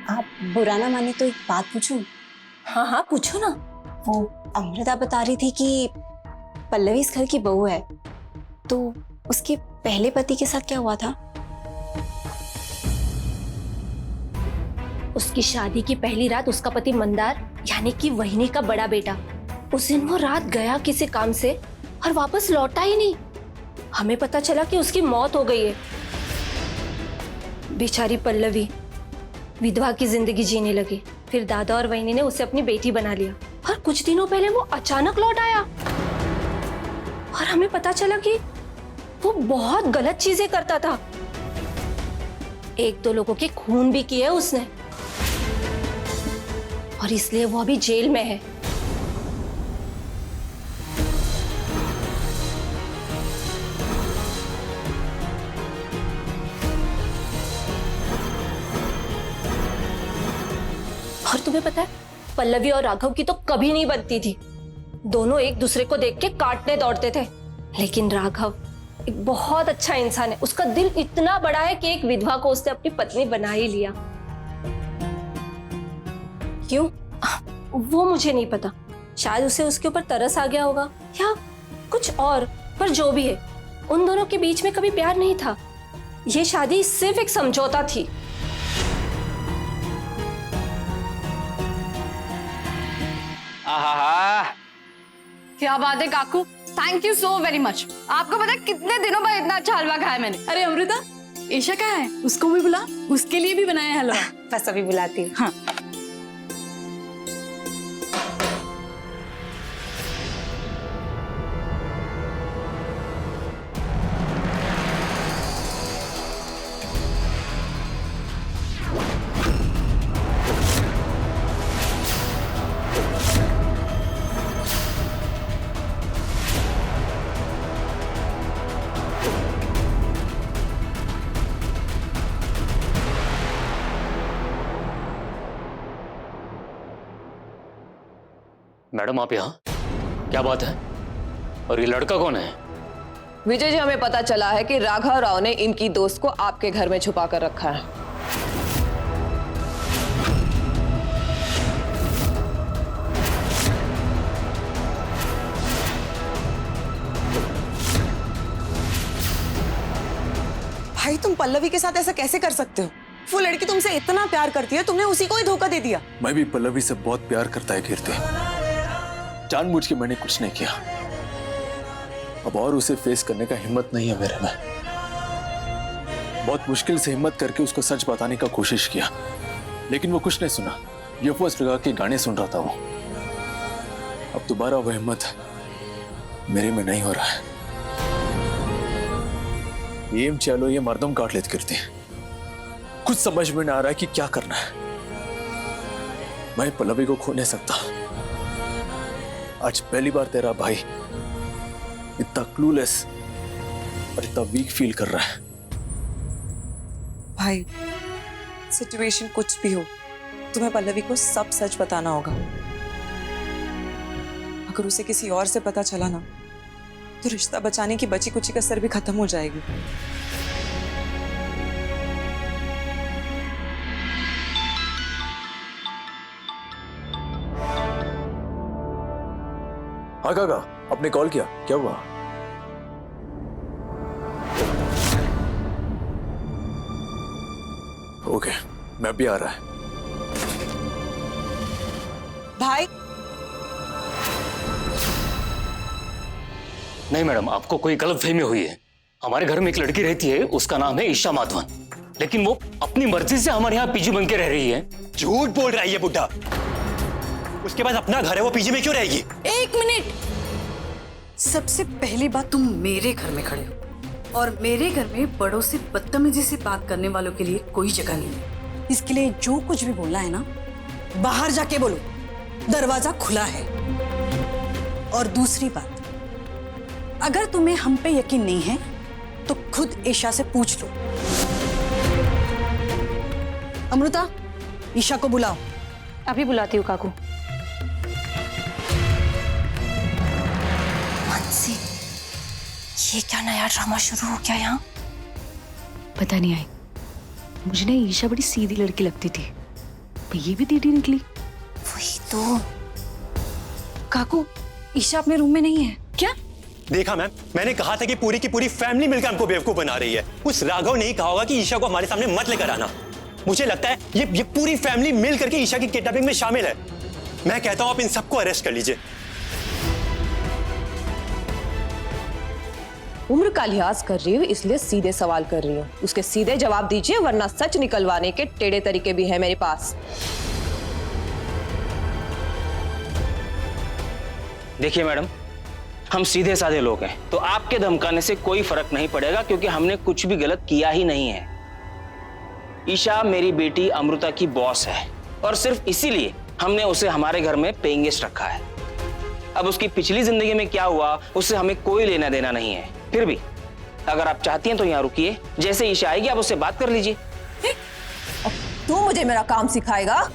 आप बुरा ना माने तो एक बात पूछूं? हाँ हाँ पूछो ना। वो अमृता बता रही थी कि पल्लवी इस घर की बहू है, तो उसके पहले पति के साथ क्या हुआ था? उसकी शादी की पहली रात उसका पति मंदार यानी कि वहिनी का बड़ा बेटा, उस दिन वो रात गया किसी काम से और वापस लौटा ही नहीं। हमें पता चला कि उसकी मौत हो गई है। बेचारी पल्लवी विधवा की जिंदगी जीने लगी। फिर दादा और वहिनी ने उसे अपनी बेटी बना लिया और कुछ दिनों पहले वो अचानक लौट आया और हमें पता चला कि वो बहुत गलत चीजें करता था। एक दो लोगों के खून भी किए उसने और इसलिए वो अभी जेल में है। और तुम्हें पता है पल्लवी और राघव की तो कभी नहीं बनती थी। दोनों एक दूसरे को देख के काटने दौड़ते थे, लेकिन राघव एक बहुत अच्छा इंसान है। उसका दिल इतना बड़ा है कि एक विधवा को उसने अपनी पत्नी बना ही लिया। क्यों वो मुझे नहीं पता, शायद उसे उसके ऊपर तरस आ गया होगा या कुछ और, पर जो भी है उन दोनों के बीच में कभी प्यार नहीं था। ये शादी सिर्फ एक समझौता थी। आहा, क्या बात है काकू, thank you so very much. आपको पता है कितने दिनों बाद इतना अच्छा हलवा खाया मैंने। अरे अमृता, ईशा कहाँ है? उसको भी बुला, उसके लिए भी बनाया हलवा। बस अभी बुलाती हूँ। हाँ। मैडम आप यहाँ? क्या बात है? और ये लड़का कौन है? विजय जी, हमें पता चला है कि राघव राव ने इनकी दोस्त को आपके घर में छुपा कर रखा है। भाई तुम पल्लवी के साथ ऐसा कैसे कर सकते हो? वो लड़की तुमसे इतना प्यार करती है, तुमने उसी को ही धोखा दे दिया। मैं भी पल्लवी से बहुत प्यार करता है कीर्ति, जानबूझ के मैंने कुछ नहीं किया। अब और उसे फेस करने का हिम्मत नहीं है मेरे में। बहुत मुश्किल से हिम्मत करके उसको सच बताने का कोशिश किया, लेकिन वो कुछ नहीं सुना। ये फर्स्ट लगा के गाने सुन रहा था वो। अब दोबारा वह हिम्मत मेरे में नहीं हो रहा है। ये चलो ये मर्दम काट लेती कीर्ति, कुछ समझ में ना आ रहा है कि क्या करना है। मैं पल्लवी को खो नहीं सकता। आज पहली बार तेरा भाई इतना क्लूलेस और इतना वीक फील कर रहा है। भाई सिचुएशन कुछ भी हो, तुम्हें पल्लवी को सब सच बताना होगा। अगर उसे किसी और से पता चला ना, तो रिश्ता बचाने की बची कुची कसर भी खत्म हो जाएगी। हाँ काका, आपने कॉल किया, क्या हुआ? ओके, मैं भी आ रहा है। भाई नहीं मैडम, आपको कोई गलतफहमी हुई है। हमारे घर में एक लड़की रहती है, उसका नाम है ईशा माधवन, लेकिन वो अपनी मर्जी से हमारे यहाँ पीजी बन के रह रही है। झूठ बोल रहा है ये बुड्ढा। उसके पास अपना घर है, वो पीजी में क्यों रहेगी? एक मिनट, सबसे पहली बात, तुम मेरे घर में खड़े हो और मेरे घर में बड़ों से बदतमीजी से बात करने वालों के लिए कोई जगह नहीं है। इसके लिए जो कुछ भी बोलना है ना, बाहर जाके बोलो, दरवाजा खुला है। और दूसरी बात, अगर तुम्हें हम पे यकीन नहीं है तो खुद ईशा से पूछ लो। अमृता, ईशा को बुलाओ। अभी बुलाती हूँ काकू। मानसी, ये क्या नया ड्रामा शुरू हो गया यहाँ? पता नहीं आई, मुझे ना ईशा बड़ी सीधी लड़की लगती थी, ये भी दीदी निकली। वही तो। काकू, ईशा अपने रूम में नहीं है क्या? देखा मैम, मैंने कहा था कि पूरी की पूरी फैमिली मिलकर हमको बेवकूफ बना रही है। उस राघव ने ही कहा होगा कि ईशा को हमारे सामने मत लेकर आना। मुझे लगता है ये पूरी फैमिली मिल करके ईशा की किडनैपिंग में शामिल है। मैं कहता हूं आप इन सबको अरेस्ट कर लीजिए। उम्र का लिहाज कर रही हूँ इसलिए सीधे सवाल कर रही हूँ, उसके सीधे जवाब दीजिए, वरना सच निकलवाने के टेढ़े तरीके भी है मेरे पास। देखिए मैडम, हम सीधे साधे लोग हैं, तो आपके धमकाने से कोई फर्क नहीं पड़ेगा, क्योंकि हमने कुछ भी गलत किया ही नहीं है। ईशा मेरी बेटी अमृता की बॉस है और सिर्फ इसीलिए हमने उसे हमारे घर में पेइंग गेस्ट रखा है। अब उसकी पिछली जिंदगी में क्या हुआ उससे हमें कोई लेना देना नहीं है। फिर भी अगर आप चाहती हैं तो यहाँ रुकिए, जैसे ईशा आएगी आप उससे बात कर लीजिए। तू मुझे मेरा काम सिखाएगा?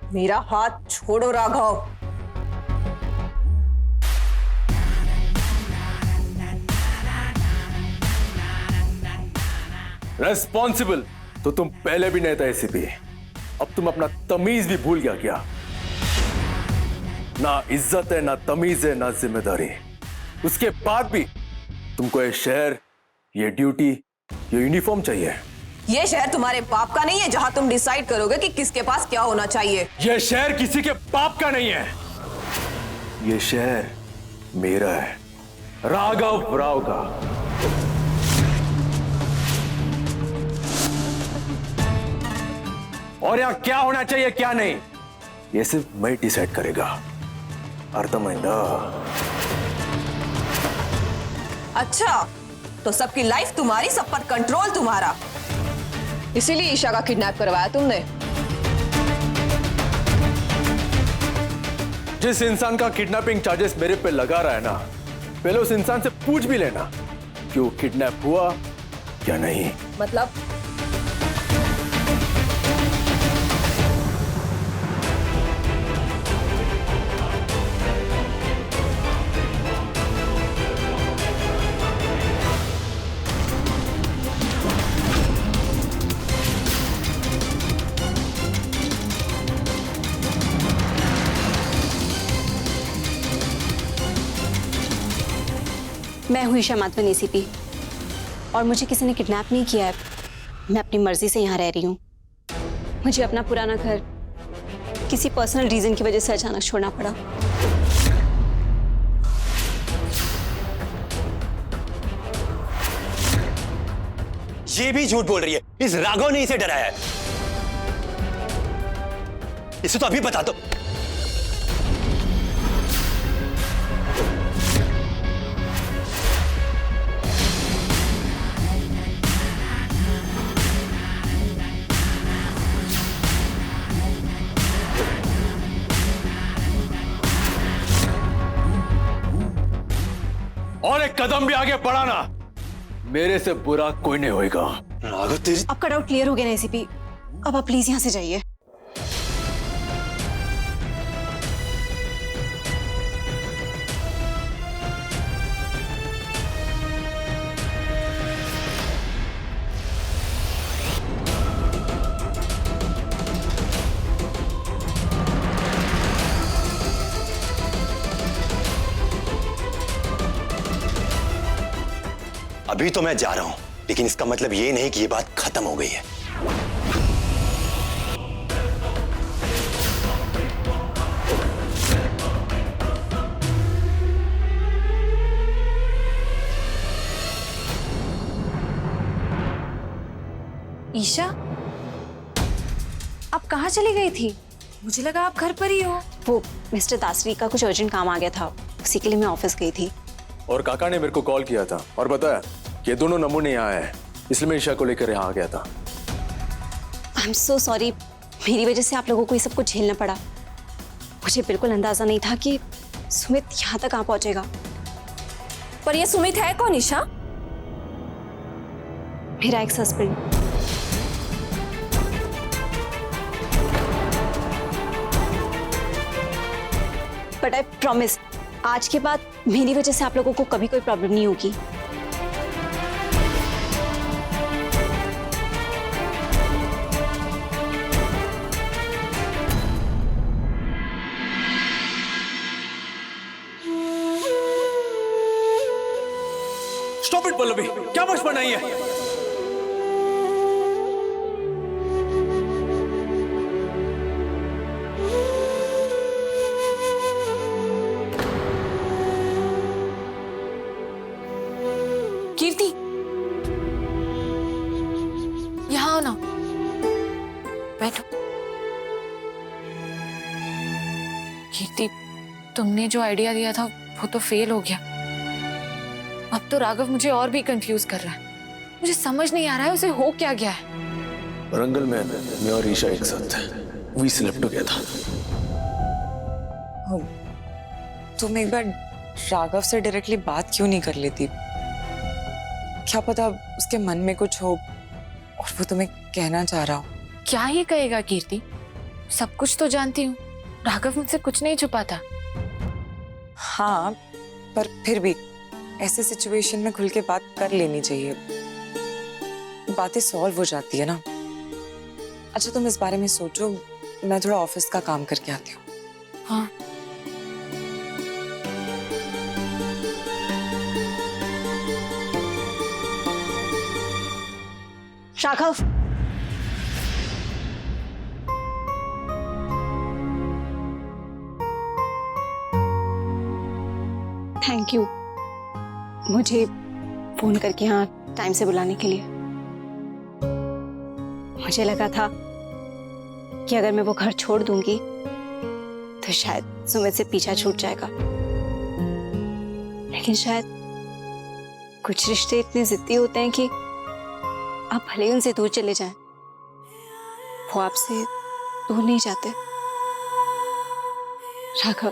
मेरा हाथ छोड़ो राघव। रेस्पॉन्सिबल तो तुम पहले भी नहीं थे एसीपी, अब तुम अपना तमीज भी भूल गया क्या? ना इज्जत है, ना तमीज है, ना जिम्मेदारी। उसके बाद भी तुमको ये शहर, ये ड्यूटी, ये यूनिफॉर्म चाहिए। ये शहर तुम्हारे बाप का नहीं है जहां तुम डिसाइड करोगे कि किसके पास क्या होना चाहिए। ये शहर किसी के बाप का नहीं है, ये शहर मेरा है, राघव राव का। और यहाँ क्या होना चाहिए क्या नहीं, ये सिर्फ मैं डिसाइड करेगा। अर्थमैंदा। अच्छा, तो सबकी लाइफ तुम्हारी, सब पर कंट्रोल तुम्हारा, इसीलिए ईशा का किडनैप करवाया तुमने। जिस इंसान का किडनैपिंग चार्जेस मेरे पे लगा रहा है ना, पहले उस इंसान से पूछ भी लेना कि वो किडनैप हुआ या नहीं। मतलब? मैं हूँ ईशा माधवन एसीपी, और मुझे किसी ने किडनैप नहीं किया है। मैं अपनी मर्जी से यहाँ रह रही हूँ। मुझे अपना पुराना घर किसी पर्सनल रीजन की वजह से अचानक छोड़ना पड़ा। ये भी झूठ बोल रही है, इस राघव ने इसे डराया है। इसे तो अभी बता दो। और एक कदम भी आगे बढ़ाना, मेरे से बुरा कोई नहीं होएगा। राघव तेरी। आपका डाउट क्लियर हो गया ना एसीपी, अब आप प्लीज यहाँ से जाइए। अभी तो मैं जा रहा हूं, लेकिन इसका मतलब ये नहीं कि ये बात खत्म हो गई है। ईशा, आप कहाँ चली गई थी? मुझे लगा आप घर पर ही हो। वो मिस्टर दासरी का कुछ अर्जेंट काम आ गया था, उसी के लिए मैं ऑफिस गई थी। और काका ने मेरे को कॉल किया था और बताया कि ये दोनों नमूने यहाँ आए हैं, इसलिए मैं ईशा को लेकर यहाँ आ गया था। आई एम सो सॉरी, मेरी वजह से आप लोगों को ये सब कुछ झेलना पड़ा। मुझे बिल्कुल अंदाजा नहीं था कि सुमित यहाँ तक आ पहुंचेगा। पर ये सुमित है कौन ईशा? मेरा ex husband. But I promise, आज के बाद मेरी वजह से आप लोगों को कभी कोई प्रॉब्लम नहीं होगी। स्टॉप इट पल्लवी, क्या बचपन आई है? कीर्ति, यहाँ आओ ना, बैठो। कीर्ति, तुमने जो आइडिया दिया था वो तो फेल हो गया। अब तो राघव मुझे और भी कंफ्यूज कर रहा है। मुझे समझ नहीं आ रहा है उसे हो क्या गया है। रंगल में मैं और ईशा एक साथ थे, वी स्लेप्ट टुगेदर। तुम एक बार राघव से डायरेक्टली बात क्यों नहीं कर लेती? क्या पता उसके मन में कुछ हो और वो तुम्हें कहना चाह रहा हो। क्या ही कहेगा कीर्ति, सब कुछ तो जानती हूँ। राघव मुझसे कुछ नहीं छुपाता। हाँ, पर फिर भी ऐसे सिचुएशन में खुल के बात कर लेनी चाहिए, बातें सॉल्व हो जाती है ना। अच्छा तुम इस बारे में सोचो, मैं थोड़ा ऑफिस का काम करके आती हूँ। हाँ। राघव, थैंक यू मुझे फोन करके यहाँ टाइम से बुलाने के लिए। मुझे लगा था कि अगर मैं वो घर छोड़ दूंगी तो शायद सुमित से पीछा छूट जाएगा, लेकिन शायद कुछ रिश्ते इतने जिद्दी होते हैं कि आप भले ही उनसे दूर चले जाएं, वो आपसे दूर नहीं जाते। राघव,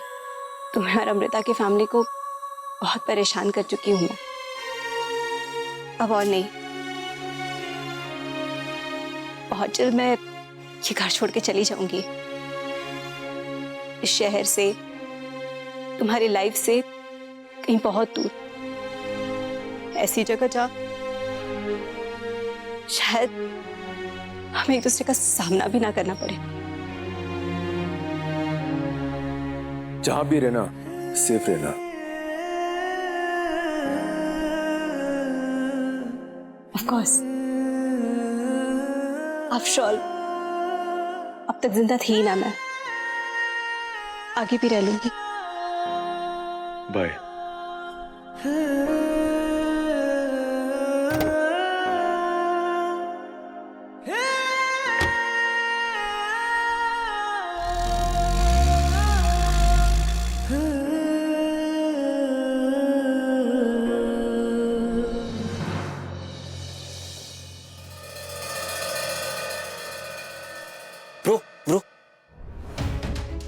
तुम्हें और अमृता की फैमिली को बहुत परेशान कर चुकी हूं मैं, अब और नहीं। बहुत जल्द मैं ये घर छोड़ के चली जाऊंगी, इस शहर से, तुम्हारी लाइफ से कहीं बहुत दूर, ऐसी जगह जा शायद हमें एक दूसरे का सामना भी ना करना पड़े। जहां भी रहना, सेफ रहना। ऑफ कोर्स, आफ्टर ऑल अब तक जिंदा थी ना मैं, आगे भी रह लूंगी। बाय।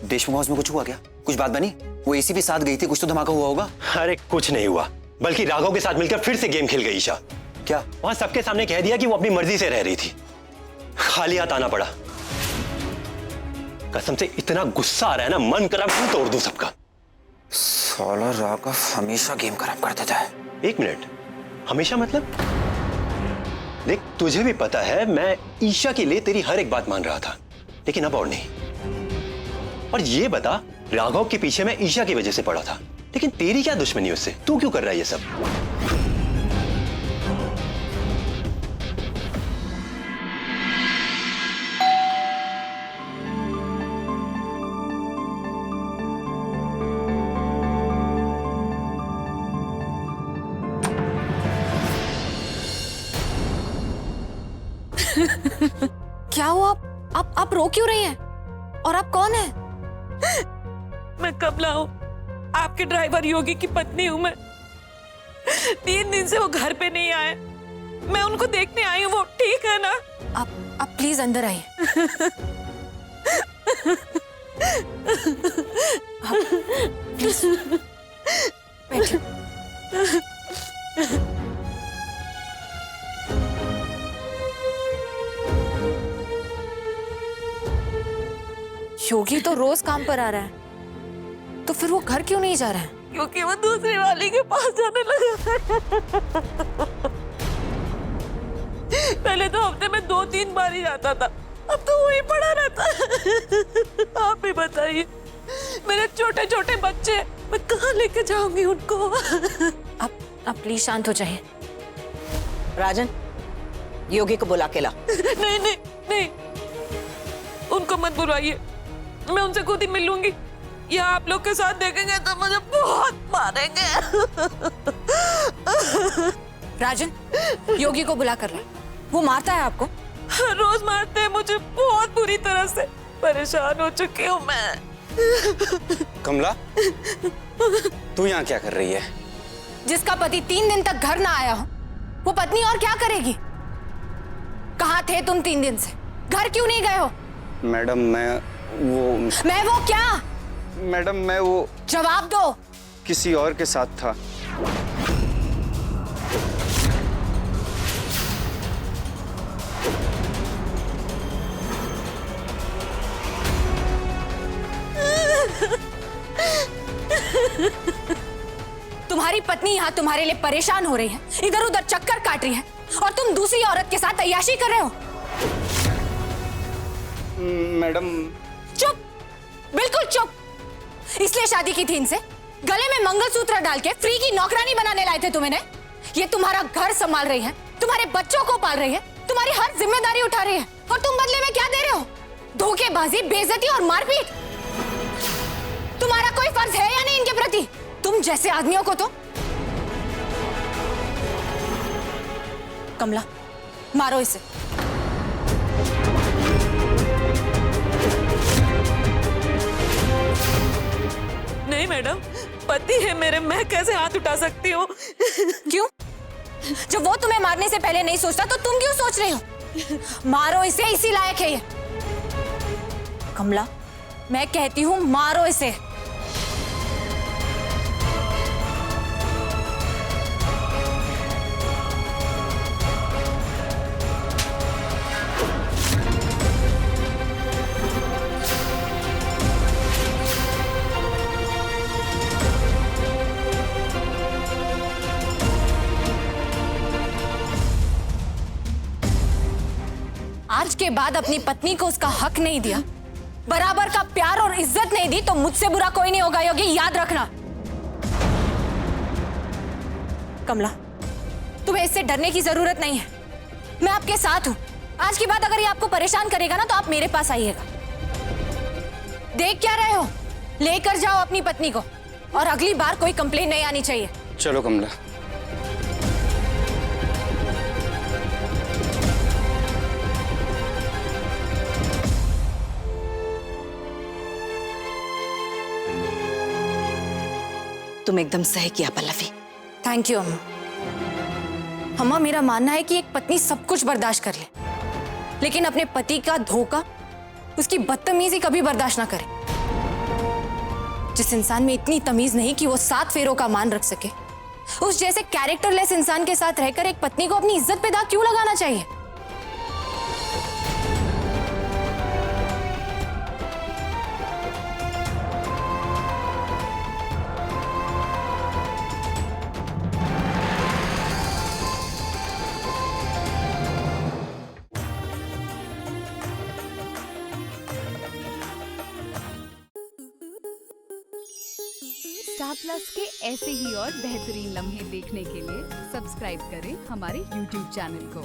देशमुख हाउस में कुछ हुआ क्या? कुछ बात बनी? वो एसीपी साथ गई थी, कुछ तो धमाका हुआ होगा। अरे कुछ नहीं हुआ, बल्कि राघव के साथ मिलकर फिर से गेम खेल गई ईशा। क्या? वहां सबके सामने कह दिया कि वो अपनी मर्जी से रह रही थी। खाली हाथ आना पड़ा। कसम से इतना गुस्सा आ रहा है ना, मन करा मुंह तोड़ दूं सबका। साला राघव हमेशा गेम खराब कर देता है। एक मिनट, हमेशा मतलब? देख, तुझे भी पता है मैं ईशा के लिए तेरी हर एक बात मान रहा था, लेकिन अब और नहीं। और ये बता, राघव के पीछे मैं ईशा की वजह से पड़ा था, लेकिन तेरी क्या दुश्मनी उससे? तू क्यों कर रहा है ये सब? क्या हुआ? आप रो क्यों रही हैं? और आप कौन है? मैं कमला हूँ, आपके ड्राइवर योगी की पत्नी हूँ मैं। 3 दिन से वो घर पे नहीं आए, मैं उनको देखने आई हूँ। वो ठीक है ना? आप प्लीज अंदर आइए। प्लीज बैठिए। योगी तो रोज काम पर आ रहा है, तो फिर वो घर क्यों नहीं जा रहा है? क्योंकि वो दूसरी वाली के पास जाने लगा। पहले तो हफ्ते में 2-3 बार ही जाता था, अब तो वही पड़ा रहता है। आप भी बताइए, मेरे छोटे छोटे बच्चे, मैं कहाँ लेके जाऊंगी उनको? आप प्लीज शांत हो जाइए। राजन, योगी को बुला के ला। नहीं नहीं नहीं, उनको मत बुलाइए, मैं उनसे खुद ही मिल लूंगी। या आप लोग के साथ देखेंगे तो मुझे बहुत मारेंगे। राजन, योगी को बुला कर ला। वो मारता है आपको? रोज मारते हैं मुझे, बहुत बुरी तरह से। परेशान हो चुकी हूँ मैं। कमला, तू यहाँ क्या कर रही है? जिसका पति 3 दिन तक घर ना आया हो, वो पत्नी और क्या करेगी? कहाँ थे तुम 3 दिन से? घर क्यों नहीं गए हो? मैडम मैं वो क्या? मैडम मैं वो जवाब दो। किसी और के साथ था। तुम्हारी पत्नी यहाँ तुम्हारे लिए परेशान हो रही है, इधर उधर चक्कर काट रही है, और तुम दूसरी औरत के साथ अय्याशी कर रहे हो। मैडम चुप, बिल्कुल चुप। इसलिए शादी की थी इनसे? गले में मंगलसूत्र डाल के फ्री की नौकरानी बनाने लाए थे तुम्हें? ये तुम्हारा घर संभाल रही है, तुम्हारे बच्चों को पाल रही है, तुम्हारी हर जिम्मेदारी उठा रही है, और तुम बदले में क्या दे रहे हो? धोखेबाजी, बेइज्जती और मारपीट। तुम्हारा कोई फर्ज है या नहीं इनके प्रति? तुम जैसे आदमियों को तो। कमला, मारो इसे। नहीं मैडम, पति है मेरे, मैं कैसे हाथ उठा सकती हूँ? क्यों? जब वो तुम्हें मारने से पहले नहीं सोचता तो तुम क्यों सोच रही हो? मारो इसे, इसी लायक है ये। कमला, मैं कहती हूँ मारो इसे। आज के बाद अपनी पत्नी को उसका हक नहीं दिया, बराबर का प्यार और इज्जत नहीं दी, तो मुझसे बुरा कोई नहीं होगा योगी, याद रखना। कमला, तुम्हें इससे डरने की जरूरत नहीं है, मैं आपके साथ हूं। आज के बाद अगर ये आपको परेशान करेगा ना, तो आप मेरे पास आइएगा। देख क्या रहे हो? लेकर जाओ अपनी पत्नी को, और अगली बार कोई कंप्लेन नहीं आनी चाहिए। चलो कमला। तुम एकदम सही किया पल्लवी। थैंक यू अम्मा। अम्मा, मेरा मानना है कि एक पत्नी सब कुछ बर्दाश्त कर ले, लेकिन अपने पति का धोखा, उसकी बदतमीजी कभी बर्दाश्त ना करे। जिस इंसान में इतनी तमीज नहीं कि वो 7 फेरों का मान रख सके, उस जैसे कैरेक्टरलेस इंसान के साथ रहकर एक पत्नी को अपनी इज्जत पे दाग क्यों लगाना चाहिए? स्टार प्लस के ऐसे ही और बेहतरीन लम्हे देखने के लिए सब्सक्राइब करें हमारे YouTube चैनल को।